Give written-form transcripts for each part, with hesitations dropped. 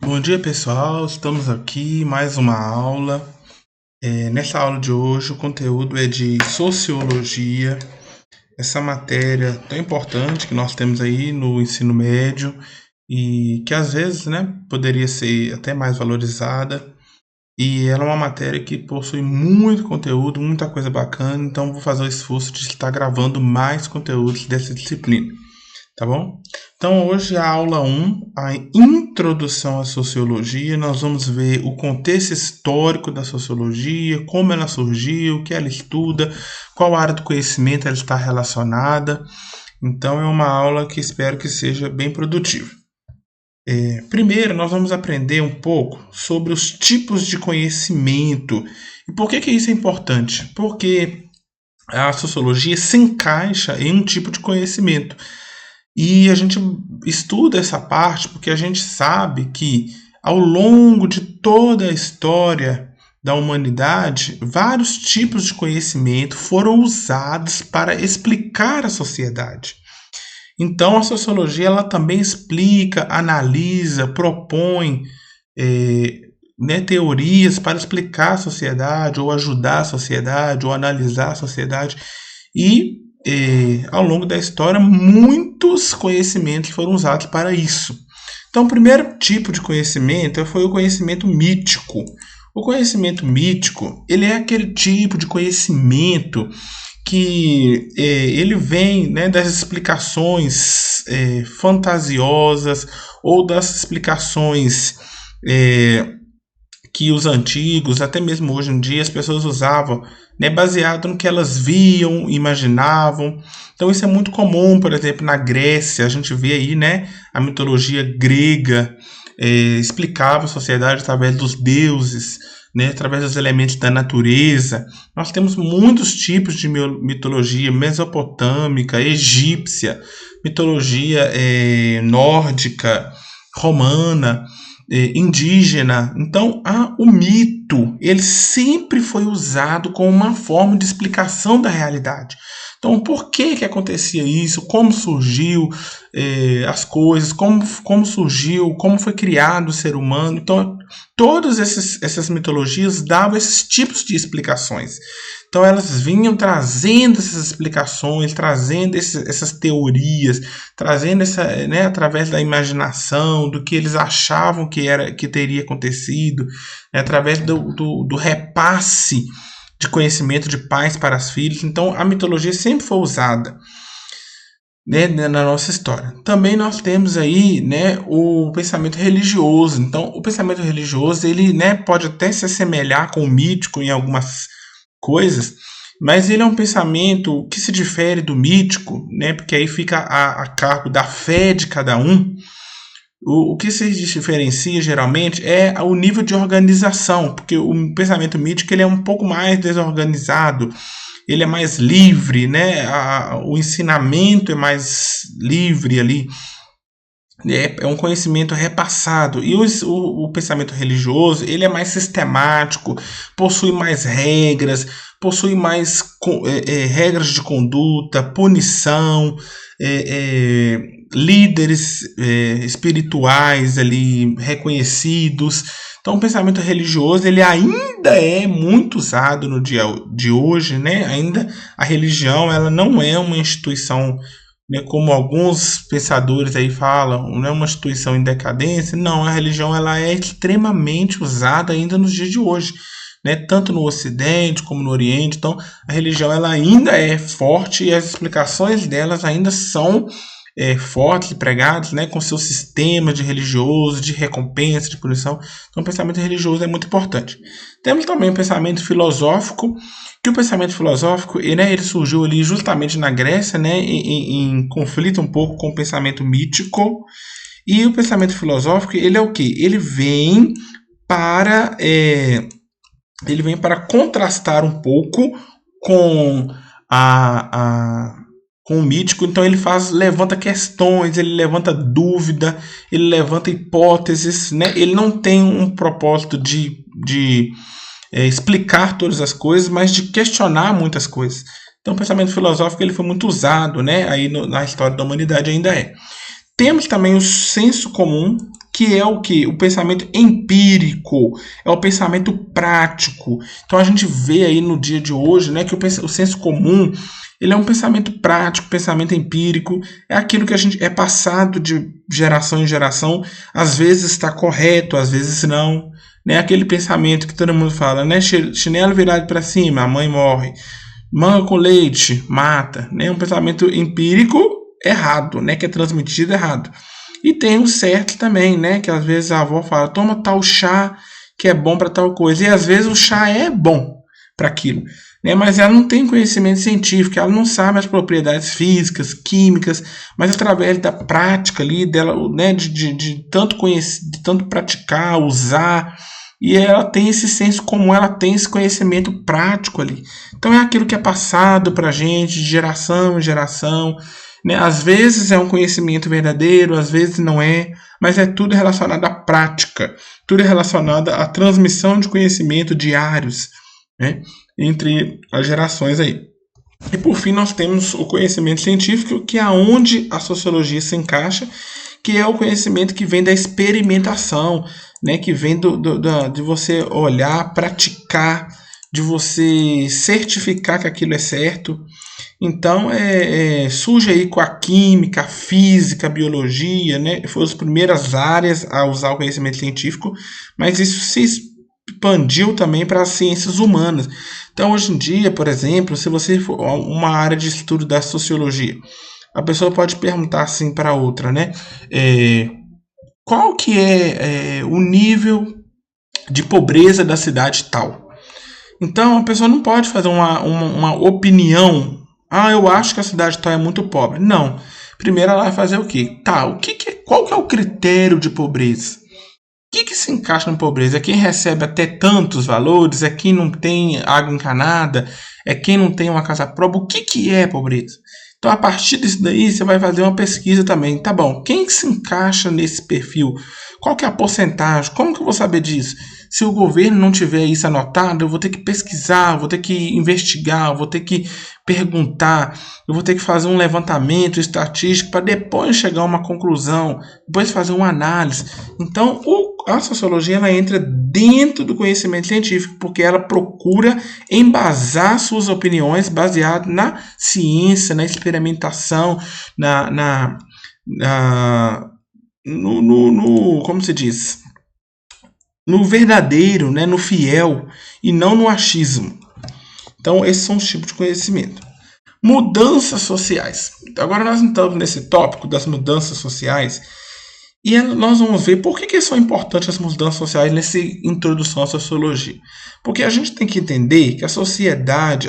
Bom dia, pessoal. Estamos aqui mais uma aula. Nessa aula de hoje, o conteúdo é de sociologia, essa matéria tão importante que nós temos aí no ensino médio e que às vezes, né, poderia ser até mais valorizada. E ela é uma matéria que possui muito conteúdo, muita coisa bacana, então vou fazer o esforço de estar gravando mais conteúdos dessa disciplina. Tá bom? Então, hoje a aula 1, a introdução à sociologia, nós vamos ver o contexto histórico da sociologia, como ela surgiu, o que ela estuda, qual área do conhecimento ela está relacionada. Então, é uma aula que espero que seja bem produtiva. Primeiro, nós vamos aprender um pouco sobre os tipos de conhecimento. E por que isso é importante? Porque a sociologia se encaixa em um tipo de conhecimento. E a gente estuda essa parte porque a gente sabe que ao longo de toda a história da humanidade, vários tipos de conhecimento foram usados para explicar a sociedade. Então, a sociologia ela também explica, analisa, propõe teorias para explicar a sociedade, ou ajudar a sociedade, ou analisar a sociedade. E ao longo da história, muitos conhecimentos foram usados para isso. Então, o primeiro tipo de conhecimento foi o conhecimento mítico. O conhecimento mítico, ele é aquele tipo de conhecimento que ele vem, né, das explicações fantasiosas ou das explicações que os antigos, até mesmo hoje em dia, as pessoas usavam, né, baseado no que elas viam, imaginavam. Então isso é muito comum, por exemplo, na Grécia, a gente vê aí, né, a mitologia grega explicava a sociedade através dos deuses, né, através dos elementos da natureza. Nós temos muitos tipos de mitologia mesopotâmica, egípcia, mitologia nórdica, romana, indígena. Então, o mito ele sempre foi usado como uma forma de explicação da realidade. Então, por que acontecia isso? Como surgiu as coisas? Como surgiu? Como foi criado o ser humano? Então, todas essas mitologias davam esses tipos de explicações. Então, elas vinham trazendo essas explicações, trazendo essas teorias, trazendo né, através da imaginação, do que eles achavam que teria acontecido, né, através do repasse de conhecimento de pais para os filhos. Então, a mitologia sempre foi usada, né, na nossa história. Também nós temos aí, né, o pensamento religioso. Então, o pensamento religioso ele, né, pode até se assemelhar com o mítico em algumas coisas, mas ele é um pensamento que se difere do mítico, né, porque aí fica a cargo da fé de cada um. O que se diferencia geralmente é o nível de organização, porque o pensamento mítico ele é um pouco mais desorganizado, ele é mais livre, né? O ensinamento é mais livre ali, é um conhecimento repassado. E o pensamento religioso ele é mais sistemático, possui mais regras, possui mais regras de conduta, punição, líderes espirituais ali reconhecidos. Então, o pensamento religioso ele ainda é muito usado no dia de hoje, né? Ainda a religião ela não é uma instituição, né, como alguns pensadores aí falam, não é uma instituição em decadência. Não, a religião ela é extremamente usada ainda nos dias de hoje, né, tanto no Ocidente como no Oriente. Então, a religião ela ainda é forte e as explicações delas ainda são fortes e pregadas, né, com seu sistema de religioso, de recompensa, de punição. Então, o pensamento religioso é muito importante. Temos também o pensamento filosófico, que o pensamento filosófico ele surgiu ali justamente na Grécia, né, em conflito um pouco com o pensamento mítico. E o pensamento filosófico ele é o que? Ele vem para contrastar um pouco com com o mítico. Então ele levanta questões, ele levanta dúvida, ele levanta hipóteses, né? Ele não tem um propósito de explicar todas as coisas, mas de questionar muitas coisas. Então o pensamento filosófico ele foi muito usado, né? Aí na história da humanidade ainda é. Temos também o senso comum, que é o quê? O pensamento empírico, é o pensamento prático. Então a gente vê aí no dia de hoje, né, que o senso comum, ele é um pensamento prático, pensamento empírico, é aquilo que a gente é passado de geração em geração, às vezes está correto, às vezes não, né? Aquele pensamento que todo mundo fala, né? Chinelo virado para cima, a mãe morre. Manga com leite, mata, né? Um pensamento empírico errado, né? Que é transmitido errado. E tem o certo também, né? Que às vezes a avó fala, toma tal chá que é bom para tal coisa. E às vezes o chá é bom para aquilo, né? Mas ela não tem conhecimento científico, ela não sabe as propriedades físicas, químicas, mas através da prática ali dela, né? De tanto conhecer, de tanto praticar, usar. E ela tem esse senso comum, ela tem esse conhecimento prático ali. Então é aquilo que é passado para a gente de geração em geração, né? Às vezes é um conhecimento verdadeiro, às vezes não é, mas é tudo relacionado à prática, tudo é relacionado à transmissão de conhecimento diários, né? Entre as gerações aí. E por fim nós temos o conhecimento científico, que é onde a sociologia se encaixa, que é o conhecimento que vem da experimentação, né? Que vem de você olhar, praticar, de você certificar que aquilo é certo. Então, surge aí com a química, a física, a biologia, né? Foram as primeiras áreas a usar o conhecimento científico, mas isso se expandiu também para as ciências humanas. Então, hoje em dia, por exemplo, se você for uma área de estudo da sociologia, a pessoa pode perguntar assim para outra, né? Qual que é o nível de pobreza da cidade tal? Então, a pessoa não pode fazer uma opinião. Eu acho que a cidade tal é muito pobre. Não. Primeiro ela vai fazer o quê? Qual que é o critério de pobreza? O que se encaixa na pobreza? É quem recebe até tantos valores? É quem não tem água encanada? É quem não tem uma casa própria? O que é pobreza? Então, a partir disso daí, você vai fazer uma pesquisa também. Tá bom, quem que se encaixa nesse perfil? Qual que é a porcentagem? Como que eu vou saber disso? Se o governo não tiver isso anotado, eu vou ter que pesquisar, vou ter que investigar, vou ter que perguntar, eu vou ter que fazer um levantamento estatístico para depois chegar a uma conclusão, depois fazer uma análise. Então, a sociologia ela entra dentro do conhecimento científico, porque ela procura embasar suas opiniões baseado na ciência, na experimentação, como se diz? No verdadeiro, né? No fiel, e não no achismo. Então, esses são os tipos de conhecimento. Mudanças sociais. Agora nós estamos nesse tópico das mudanças sociais, e nós vamos ver por que são importantes as mudanças sociais nessa introdução à sociologia. Porque a gente tem que entender que a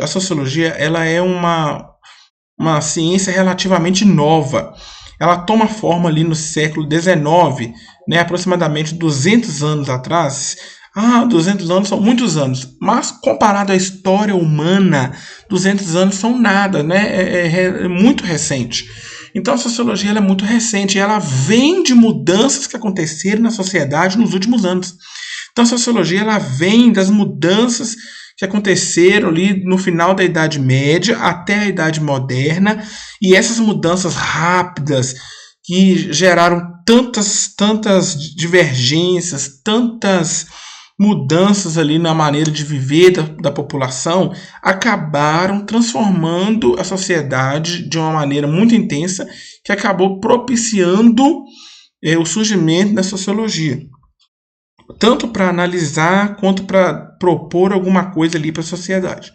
sociologia, ela é uma ciência relativamente nova. Ela toma forma ali no século XIX, né, aproximadamente 200 anos atrás. 200 anos são muitos anos, mas comparado à história humana, 200 anos são nada, né? É muito recente. Então a sociologia ela é muito recente e ela vem de mudanças que aconteceram na sociedade nos últimos anos. Então a sociologia ela vem das mudanças que aconteceram ali no final da Idade Média até a Idade Moderna, e essas mudanças rápidas que geraram tantas divergências, tantas mudanças ali na maneira de viver da população, acabaram transformando a sociedade de uma maneira muito intensa, que acabou propiciando o surgimento da sociologia, tanto para analisar quanto para propor alguma coisa ali para a sociedade.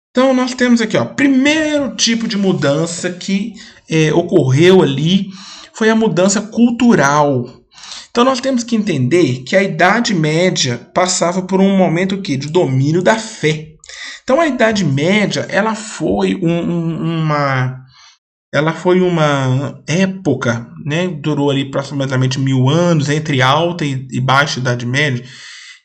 Então nós temos aqui, primeiro tipo de mudança que ocorreu ali foi a mudança cultural. Então nós temos que entender que a Idade Média passava por um momento de domínio da fé. Então a Idade Média ela foi uma época, né, durou ali aproximadamente 1000 anos, entre alta e baixa Idade Média,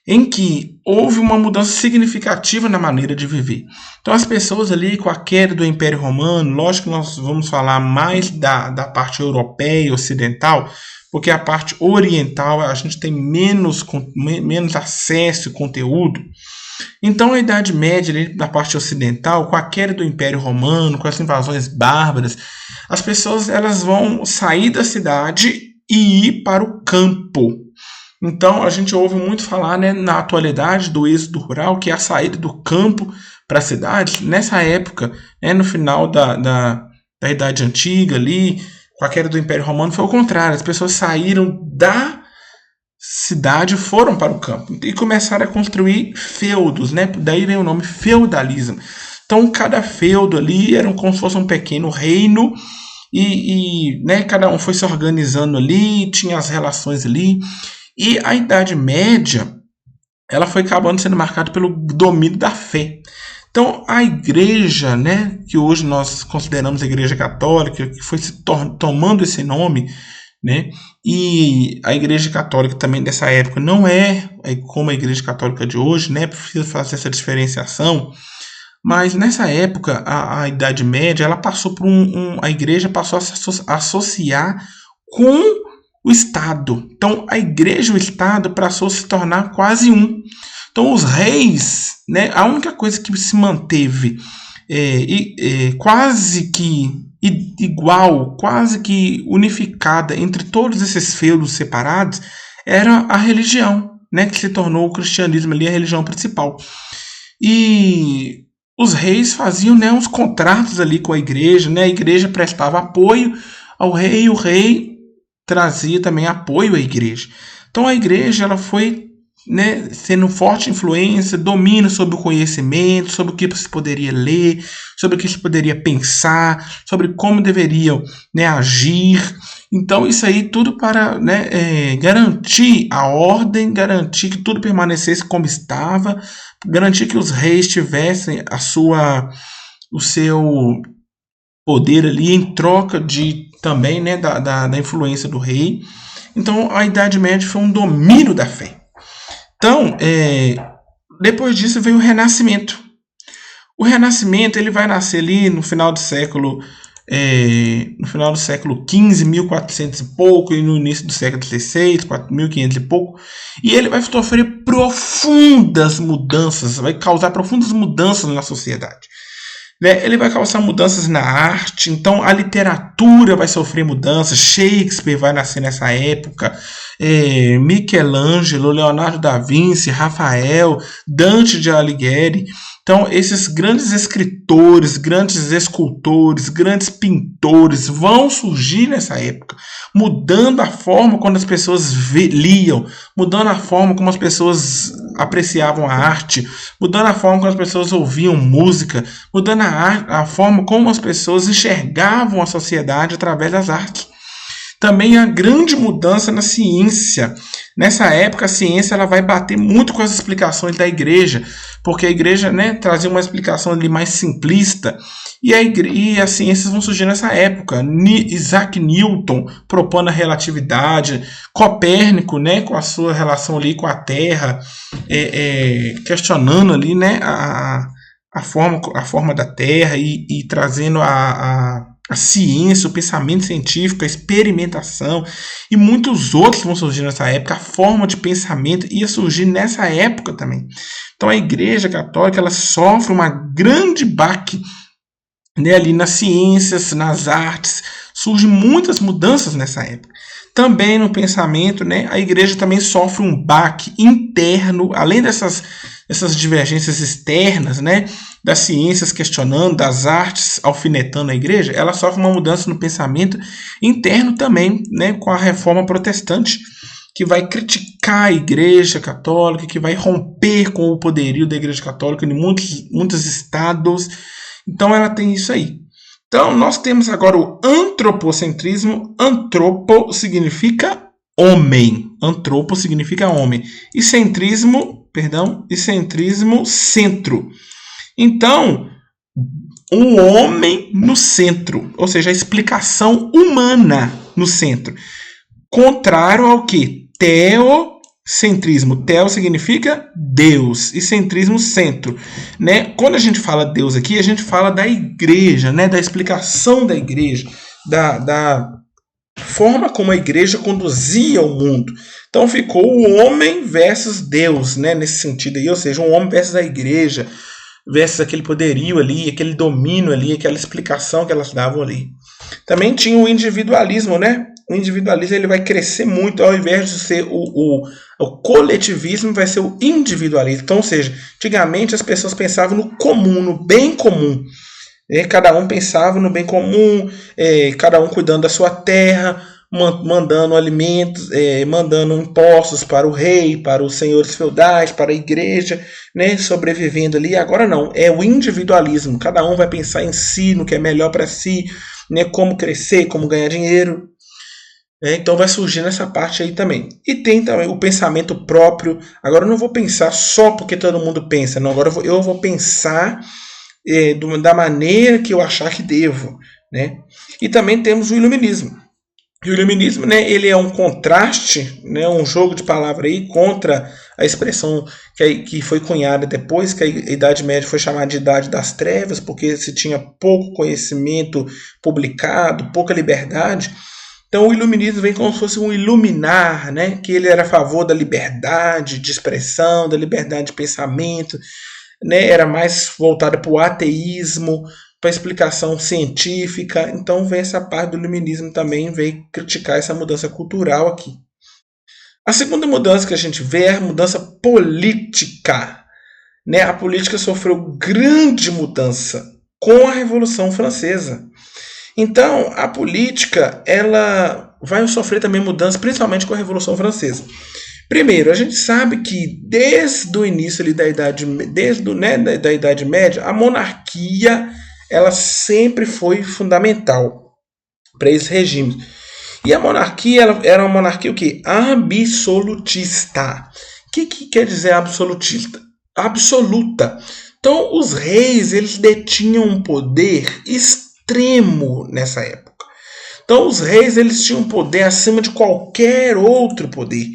em que houve uma mudança significativa na maneira de viver. Então as pessoas ali com a queda do Império Romano, lógico que nós vamos falar mais da parte europeia e ocidental, porque a parte oriental a gente tem menos acesso e conteúdo. Então a Idade Média, ali, na parte ocidental, com a queda do Império Romano, com as invasões bárbaras, as pessoas elas vão sair da cidade e ir para o campo. Então, a gente ouve muito falar, né, na atualidade do êxodo rural, que é a saída do campo para a cidade. Nessa época, né, no final da Idade Antiga, ali, com a queda do Império Romano, foi o contrário. As pessoas saíram da cidade e foram para o campo. E começaram a construir feudos, né? Daí vem o nome feudalismo. Então, cada feudo ali era como se fosse um pequeno reino né, cada um foi se organizando ali, tinha as relações ali. E a Idade Média, ela foi acabando sendo marcada pelo domínio da fé. Então, a igreja, né, que hoje nós consideramos a Igreja Católica, que foi se tomando esse nome, né, e a Igreja Católica também dessa época não é como a Igreja Católica de hoje, né, precisa fazer essa diferenciação, mas nessa época, a Idade Média, ela passou por a igreja passou a se associar com o Estado. Então, a igreja e o Estado passou a se tornar quase um. Então, os reis, né, a única coisa que se manteve quase que igual, quase que unificada entre todos esses feudos separados, era a religião, né, que se tornou o cristianismo ali a religião principal. E os reis faziam, né, uns contratos ali com a igreja, né, a igreja prestava apoio ao rei e o rei trazia também apoio à igreja. Então a igreja ela foi, né, sendo forte influência, domínio sobre o conhecimento, sobre o que se poderia ler, sobre o que se poderia pensar, sobre como deveriam, né, agir. Então isso aí tudo para, né, garantir a ordem, garantir que tudo permanecesse como estava, garantir que os reis tivessem o seu poder ali em troca de também, né, da influência do rei. Então a Idade Média foi um domínio da fé. Então, depois disso veio o Renascimento. O Renascimento ele vai nascer ali no final do século XV, 1400 e pouco, e no início do século XVI, 1500 e pouco, e ele vai sofrer profundas mudanças, vai causar profundas mudanças na sociedade. Ele vai causar mudanças na arte, então a literatura vai sofrer mudanças, Shakespeare vai nascer nessa época, Michelangelo, Leonardo da Vinci, Rafael, Dante de Alighieri. Então esses grandes escritores, grandes escultores, grandes pintores vão surgir nessa época, mudando a forma como as pessoas liam, mudando a forma como as pessoas apreciavam a arte, mudando a forma como as pessoas ouviam música, mudando a forma como as pessoas enxergavam a sociedade através das artes. Também a grande mudança na ciência. Nessa época, a ciência ela vai bater muito com as explicações da igreja, porque a igreja, né, trazia uma explicação ali mais simplista, e as ciências vão surgir nessa época. Isaac Newton propondo a relatividade, Copérnico, né, com a sua relação ali com a Terra, questionando ali, né, a forma da Terra e trazendo a ciência, o pensamento científico, a experimentação e muitos outros vão surgir nessa época. A forma de pensamento ia surgir nessa época também. Então a Igreja Católica ela sofre uma grande baque, né, ali nas ciências, nas artes, surgem muitas mudanças nessa época. Também no pensamento, né, a igreja também sofre um baque interno, além dessas divergências externas, né, das ciências questionando, das artes alfinetando a igreja, ela sofre uma mudança no pensamento interno também, né, com a reforma protestante, que vai criticar a Igreja Católica, que vai romper com o poderio da Igreja Católica em muitos estados. Então ela tem isso aí. Então nós temos agora o antropocentrismo. Antropo significa homem. Antropo significa homem. E centrismo, centro. Então, o homem no centro, ou seja, a explicação humana no centro. Contrário ao que? Teocentrismo. Teo significa Deus e centrismo centro, né? Quando a gente fala Deus aqui, a gente fala da igreja, né? Da explicação da igreja, da forma como a igreja conduzia o mundo. Então ficou o homem versus Deus, né? Nesse sentido aí, ou seja, um homem versus a igreja, versus aquele poderio ali, aquele domínio ali, aquela explicação que elas davam ali. Também tinha o individualismo, né? o individualismo ele vai crescer muito, ao invés de ser o coletivismo, vai ser o individualismo. Então, ou seja, antigamente as pessoas pensavam no comum, no bem comum. Cada um pensava no bem comum, cada um cuidando da sua terra, mandando alimentos, mandando impostos para o rei, para os senhores feudais, para a igreja, né, sobrevivendo ali. Agora não, é o individualismo. Cada um vai pensar em si, no que é melhor para si, né, como crescer, como ganhar dinheiro. Então vai surgindo essa parte aí também. E tem também o pensamento próprio. Agora eu não vou pensar só porque todo mundo pensa, não. Agora eu vou pensar da maneira que eu achar que devo, né? E também temos o iluminismo. E o iluminismo, né, ele é um contraste, né, um jogo de palavra aí contra a expressão que foi cunhada depois que a Idade Média foi chamada de Idade das Trevas, porque se tinha pouco conhecimento publicado, pouca liberdade. Então o iluminismo vem como se fosse um iluminar, né, que ele era a favor da liberdade de expressão, da liberdade de pensamento, né, era mais voltada para o ateísmo, para explicação científica. Então vem essa parte do iluminismo também, vem criticar essa mudança cultural aqui. A segunda mudança que a gente vê é a mudança política. Né? A política sofreu grande mudança com a Revolução Francesa. Então a política ela vai sofrer também mudança, principalmente com a Revolução Francesa. Primeiro, a gente sabe que desde o início ali da Idade Média, a monarquia ela sempre foi fundamental para esse regime. E a monarquia ela era uma monarquia o quê? Absolutista. O que quer dizer absolutista? Absoluta. Então, os reis eles detinham um poder extremo nessa época. Então, os reis eles tinham poder acima de qualquer outro poder.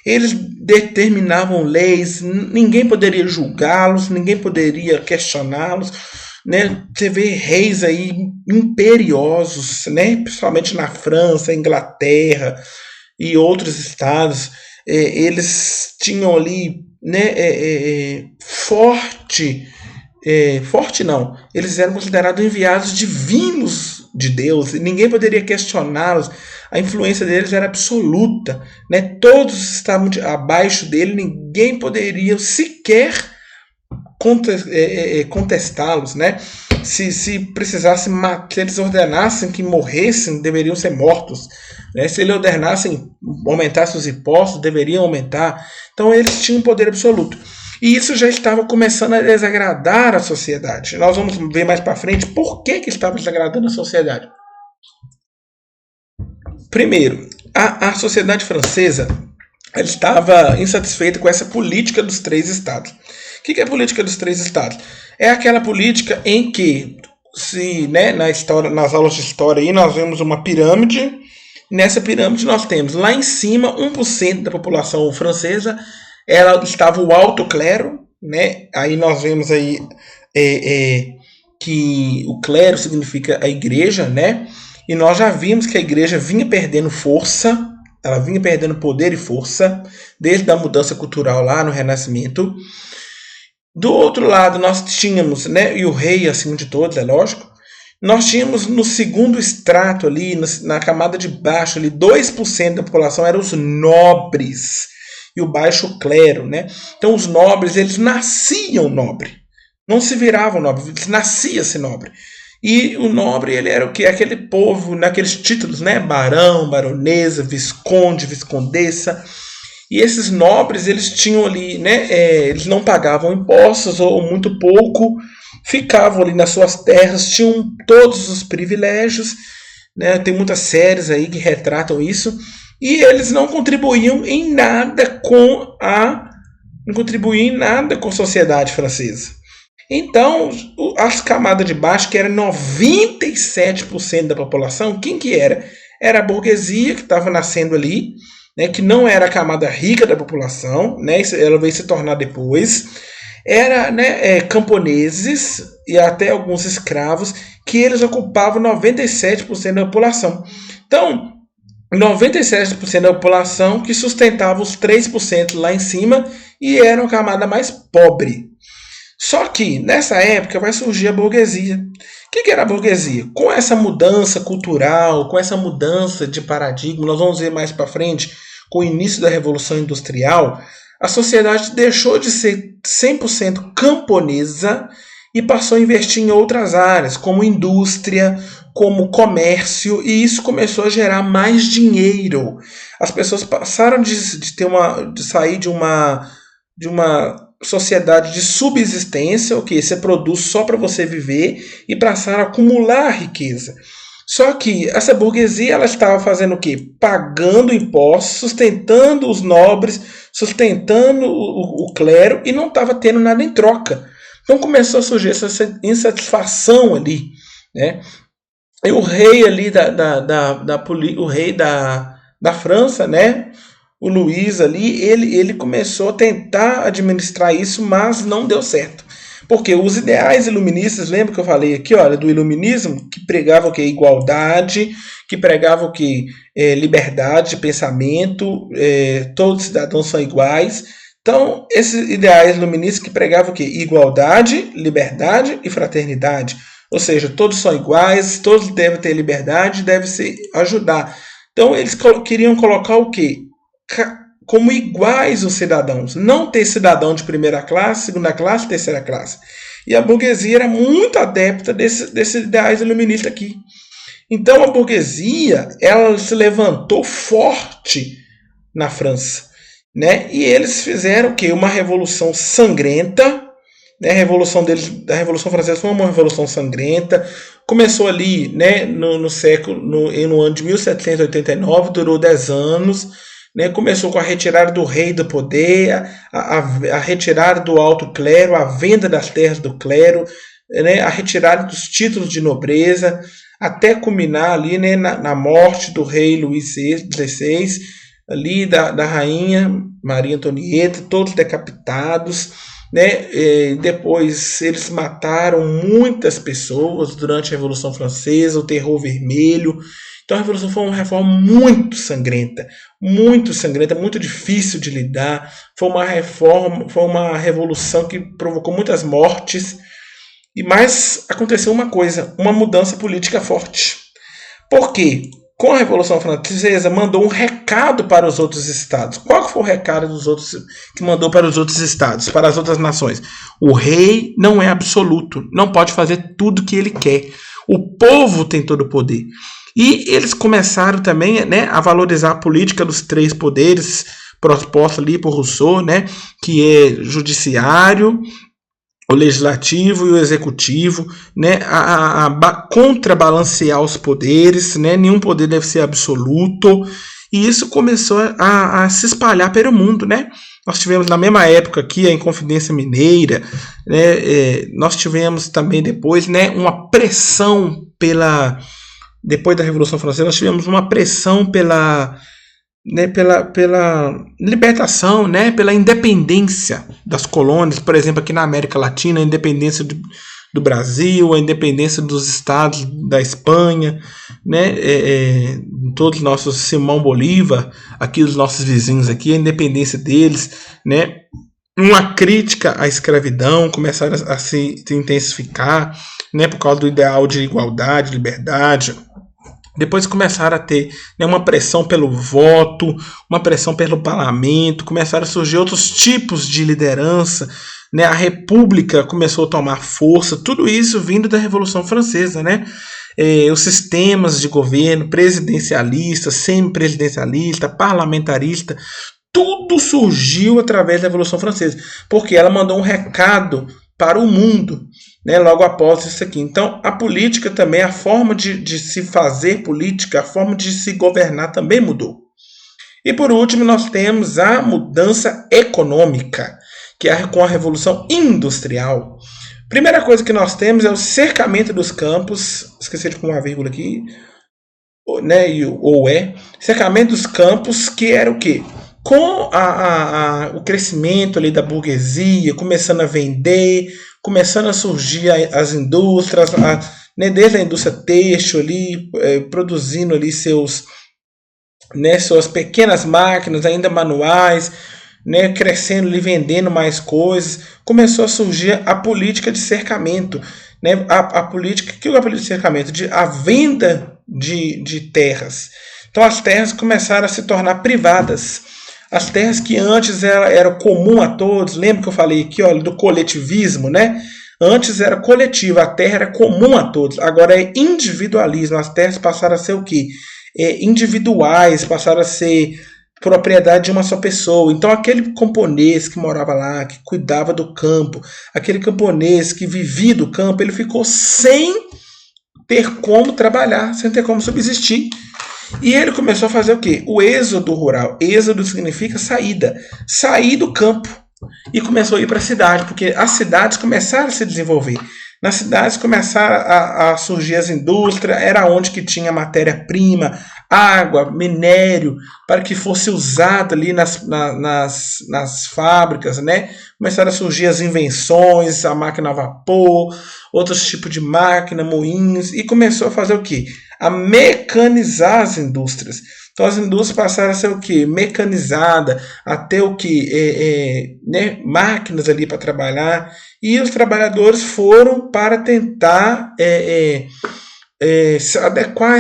Eles determinavam leis, ninguém poderia julgá-los, ninguém poderia questioná-los. Né? Você vê reis aí imperiosos, né? Principalmente na França, Inglaterra e outros estados. Eles tinham ali, né, forte não, eles eram considerados enviados divinos de Deus, e ninguém poderia questioná-los, a influência deles era absoluta, né? Todos estavam abaixo dele, ninguém poderia sequer contestá-los, né? Se precisasse matar, se eles ordenassem que morressem, deveriam ser mortos, né? Se eles ordenassem aumentasse os impostos, deveriam aumentar. Então eles tinham poder absoluto. E isso já estava começando a desagradar a sociedade. Nós vamos ver mais para frente por que estava desagradando a sociedade. Primeiro, a sociedade francesa ela estava insatisfeita com essa política dos 3 estados. O que é a política dos 3 estados? É aquela política em que, né, nas aulas de história, aí, nós vemos uma pirâmide. Nessa pirâmide nós temos lá em cima 1% da população francesa, ela estava o alto clero, né? Aí nós vemos aí que o clero significa a igreja, né? E nós já vimos que a igreja vinha perdendo força, ela vinha perdendo poder e força desde a mudança cultural lá no Renascimento. Do outro lado nós tínhamos, né, e o rei acima de todos, é lógico, nós tínhamos no segundo extrato ali, na camada de baixo ali, 2% da população eram os nobres e o baixo clero, né? Então os nobres, eles nasciam nobre, não se viravam nobre, eles nasciam-se nobre. E o nobre, ele era o que? Aquele povo, naqueles títulos, né? Barão, baronesa, visconde, viscondessa. E esses nobres, eles tinham ali, né? Eles não pagavam impostos ou muito pouco, ficavam ali nas suas terras, tinham todos os privilégios, né? Tem muitas séries aí que retratam isso. E eles não contribuíam em nada com a sociedade francesa. Então, as camadas de baixo, que era 97% da população, quem que era? Era a burguesia que estava nascendo ali, né, que não era a camada rica da população, né, ela veio se tornar depois. Era, né, camponeses e até alguns escravos, que eles ocupavam 97% da população. Então, 97% da população que sustentava os 3% lá em cima e era a camada mais pobre. Só que nessa época vai surgir a burguesia. O que era a burguesia? Com essa mudança cultural, com essa mudança de paradigma, nós vamos ver mais para frente, com o início da Revolução Industrial, a sociedade deixou de ser 100% camponesa e passou a investir em outras áreas, como indústria, como comércio, e isso começou a gerar mais dinheiro. As pessoas passaram de sair de uma sociedade de subsistência, o que você produz só para você viver, e passaram a acumular riqueza. Só que essa burguesia ela estava fazendo o quê? Pagando impostos, sustentando os nobres, sustentando o clero e não estava tendo nada em troca. Então começou a surgir essa insatisfação ali, né? E o rei ali o rei da França, né? O Luís ali, ele começou a tentar administrar isso, mas não deu certo. Porque os ideais iluministas, lembra que eu falei aqui, olha, do iluminismo, que pregava o quê? Igualdade, que pregava o quê? Liberdade de pensamento, todos os cidadãos são iguais. Então, esses ideais iluministas que pregavam o quê? Igualdade, liberdade e fraternidade. Ou seja, todos são iguais, todos devem ter liberdade, devem se ajudar. Então, eles queriam colocar o quê? Como iguais os cidadãos. Não ter cidadão de primeira classe, segunda classe, terceira classe. E a burguesia era muito adepta desses ideais iluministas aqui. Então, a burguesia ela se levantou forte na França. Né? E eles fizeram o quê? Uma revolução sangrenta. Né? A revolução da Revolução Francesa foi uma revolução sangrenta. Começou ali, né, no ano de 1789, durou 10 anos. Né? Começou com a retirada do rei do poder, a retirada do alto clero, a venda das terras do clero, né? A retirada dos títulos de nobreza, até culminar ali, né, na morte do rei Luís XVI, ali da rainha Maria Antonieta, todos decapitados, né? Depois eles mataram muitas pessoas durante a Revolução Francesa, o Terror Vermelho. Então a Revolução foi uma reforma muito sangrenta, muito difícil de lidar. Foi uma revolução que provocou muitas mortes. Mas aconteceu uma coisa, uma mudança política forte. Por quê? Com a Revolução Francesa, mandou um recado para os outros estados. Qual foi o recado que mandou para os outros estados, para as outras nações? O rei não é absoluto, não pode fazer tudo o que ele quer. O povo tem todo o poder. E eles começaram também, né, a valorizar a política dos 3 poderes, proposta ali por Rousseau, né, que é judiciário, o legislativo e o executivo, né, a contrabalancear os poderes, né, nenhum poder deve ser absoluto, e isso começou a se espalhar pelo mundo, né? Nós tivemos na mesma época aqui a Inconfidência Mineira, né, nós tivemos também depois, né, uma pressão depois da Revolução Francesa, nós tivemos uma pressão pela libertação, né, pela independência das colônias, por exemplo, aqui na América Latina, a independência do Brasil, a independência dos estados da Espanha, né, todos os nossos Simão Bolívar, aqui os nossos vizinhos aqui, a independência deles, né, uma crítica à escravidão começaram a se intensificar, né, por causa do ideal de igualdade, liberdade. Depois começaram a ter, né, uma pressão pelo voto, uma pressão pelo parlamento, começaram a surgir outros tipos de liderança, né, a república começou a tomar força, tudo isso vindo da Revolução Francesa, né? Os sistemas de governo, presidencialista, semipresidencialista, parlamentarista, tudo surgiu através da Revolução Francesa, porque ela mandou um recado para o mundo, né, logo após isso aqui. Então, a política também, a forma de se fazer política, a forma de se governar também mudou. E por último, nós temos a mudança econômica, que é com a Revolução Industrial. Primeira coisa que nós temos é o cercamento dos campos, esqueci de pôr uma vírgula aqui, né, cercamento dos campos, que era o quê? Com o crescimento ali da burguesia, começando a vender, começando a surgir as indústrias, né, desde a indústria têxtil ali, produzindo ali suas pequenas máquinas, ainda manuais, né, crescendo ali, vendendo mais coisas, começou a surgir a política de cercamento, né, a política, que é a política de cercamento? A venda de terras. Então as terras começaram a se tornar privadas. As terras que antes era comum a todos, lembra que eu falei aqui, olha, do coletivismo, né? Antes era coletiva, a terra era comum a todos, agora é individualismo, as terras passaram a ser o quê? Individuais, passaram a ser propriedade de uma só pessoa. Então aquele camponês que morava lá, que cuidava do campo, aquele camponês que vivia do campo, ele ficou sem ter como trabalhar, sem ter como subsistir. E ele começou a fazer o quê? O êxodo rural. Êxodo significa saída. Sair do campo. E começou a ir para a cidade, porque as cidades começaram a se desenvolver. Nas cidades começaram a surgir as indústrias, era onde que tinha matéria-prima, água, minério, para que fosse usado ali nas fábricas, né? Começaram a surgir as invenções, a máquina a vapor, outros tipos de máquina, moinhos, e começou a fazer o quê? A mecanizar as indústrias. Então as indústrias passaram a ser o quê? Mecanizada, a ter o quê? Né? Máquinas ali para trabalhar, e os trabalhadores foram para tentar se adequar a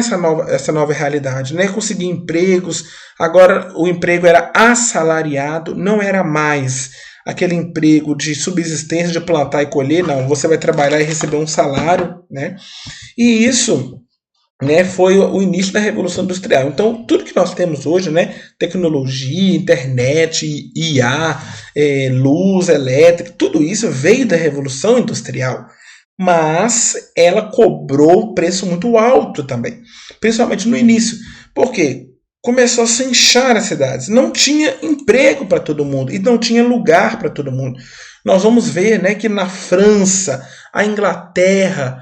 essa nova realidade, né? Conseguir empregos. Agora o emprego era assalariado, não era mais aquele emprego de subsistência, de plantar e colher, não. Você vai trabalhar e receber um salário, né? E isso, né, foi o início da Revolução Industrial. Então, tudo que nós temos hoje, né, tecnologia, internet, IA, luz elétrica, tudo isso veio da Revolução Industrial. Mas ela cobrou preço muito alto também, principalmente no início. Por quê? Começou a se inchar as cidades. Não tinha emprego para todo mundo e não tinha lugar para todo mundo. Nós vamos ver, né, que na França, a Inglaterra,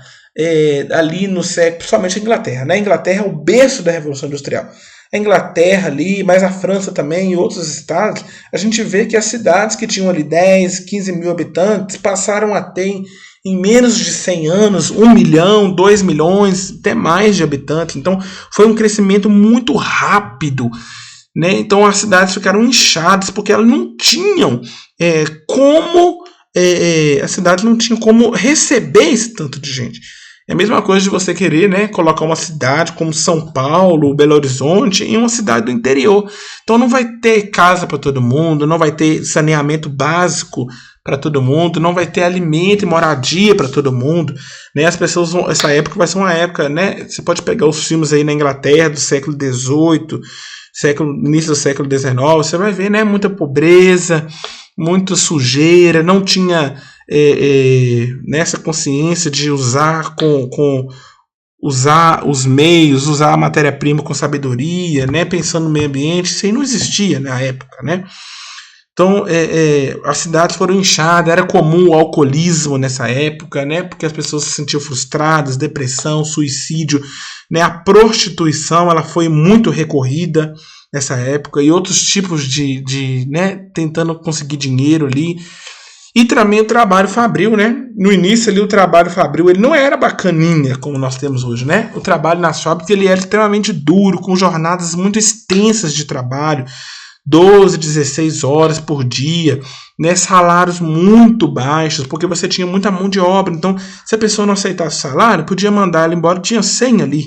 ali no século, principalmente a Inglaterra, né? A Inglaterra é o berço da Revolução Industrial. A Inglaterra ali, mas a França também e outros estados, a gente vê que as cidades que tinham ali 10, 15 mil habitantes passaram a ter em menos de 100 anos 1 milhão, 2 milhões, até mais de habitantes. Então foi um crescimento muito rápido, né? Então as cidades ficaram inchadas porque elas não tinham como as cidades não tinham como receber esse tanto de gente. É a mesma coisa de você querer, né, colocar uma cidade como São Paulo, Belo Horizonte, em uma cidade do interior. Então não vai ter casa para todo mundo, não vai ter saneamento básico para todo mundo, não vai ter alimento e moradia para todo mundo, né? As pessoas essa época vai ser uma época, né? Você pode pegar os filmes aí na Inglaterra do século XVIII, início do século XIX, você vai ver, né, muita pobreza, muita sujeira, não tinha nessa consciência de usar usar os meios, usar a matéria-prima com sabedoria, né, pensando no meio ambiente. Isso aí não existia na época, né? Então as cidades foram inchadas, era comum o alcoolismo nessa época, né, porque as pessoas se sentiam frustradas, depressão, suicídio, né, a prostituição ela foi muito recorrida nessa época, e outros tipos né, tentando conseguir dinheiro ali. E também o trabalho fabril, né? No início ali o trabalho fabril ele não era bacaninha como nós temos hoje, né? O trabalho nas fábricas ele era extremamente duro, com jornadas muito extensas de trabalho, 12, 16 horas por dia, né? Salários muito baixos, porque você tinha muita mão de obra. Então, se a pessoa não aceitasse o salário, podia mandar ela embora, tinha 100 ali.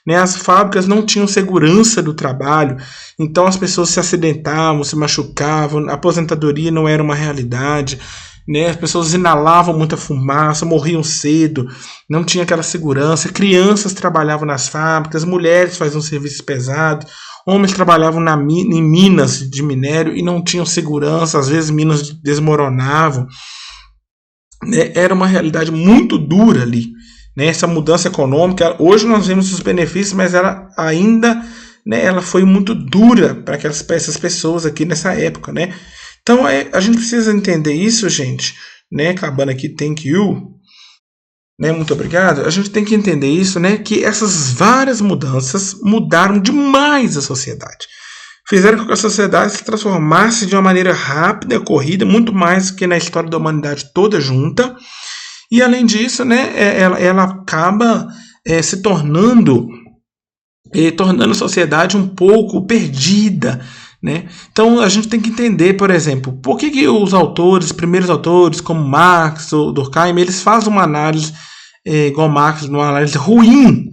Né? As fábricas não tinham segurança do trabalho, então as pessoas se acidentavam, se machucavam, a aposentadoria não era uma realidade, né? As pessoas inalavam muita fumaça, morriam cedo, não tinha aquela segurança. Crianças trabalhavam nas fábricas, mulheres faziam serviços pesados, homens trabalhavam em minas de minério e não tinham segurança, às vezes minas desmoronavam, né? Era uma realidade muito dura ali. Né, essa mudança econômica, hoje nós vemos os benefícios, mas ela ainda, né, ela foi muito dura para essas pessoas aqui nessa época, né? Então a gente precisa entender isso, gente, né? Acabando aqui, thank you, né? Muito obrigado. A gente tem que entender isso, né? Que essas várias mudanças mudaram demais a sociedade, fizeram com que a sociedade se transformasse de uma maneira rápida, corrida, muito mais do que na história da humanidade toda junta. E além disso, né, ela acaba se tornando a sociedade um pouco perdida, né? Então a gente tem que entender, por exemplo, por que os autores, primeiros autores, como Marx ou Durkheim, eles fazem uma análise, igual Marx, uma análise ruim,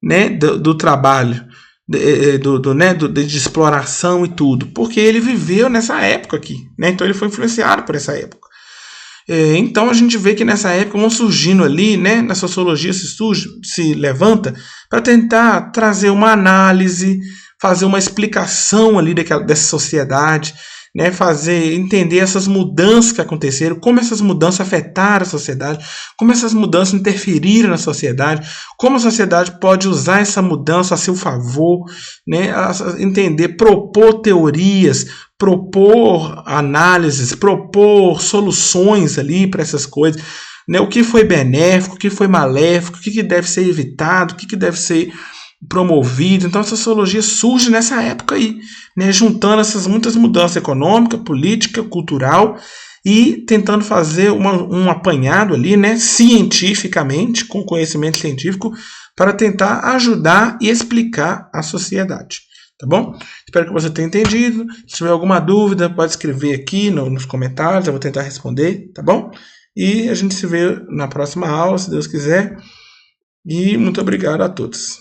né, do trabalho, de exploração e tudo, porque ele viveu nessa época aqui, né? Então ele foi influenciado por essa época. Então a gente vê que nessa época vão surgindo ali, né, na sociologia se levanta para tentar trazer uma análise, fazer uma explicação ali dessa sociedade, né, fazer entender essas mudanças que aconteceram, como essas mudanças afetaram a sociedade, como essas mudanças interferiram na sociedade, como a sociedade pode usar essa mudança a seu favor, né, entender, propor teorias, propor análises, propor soluções ali para essas coisas, né? O que foi benéfico, o que foi maléfico, o que deve ser evitado, o que deve ser promovido. Então a sociologia surge nessa época aí, né? Juntando essas muitas mudanças econômica, política, cultural e tentando fazer um apanhado ali, né? Cientificamente, com conhecimento científico, para tentar ajudar e explicar a sociedade. Tá bom? Espero que você tenha entendido. Se tiver alguma dúvida, pode escrever aqui nos comentários, eu vou tentar responder, tá bom? E a gente se vê na próxima aula, se Deus quiser. E muito obrigado a todos.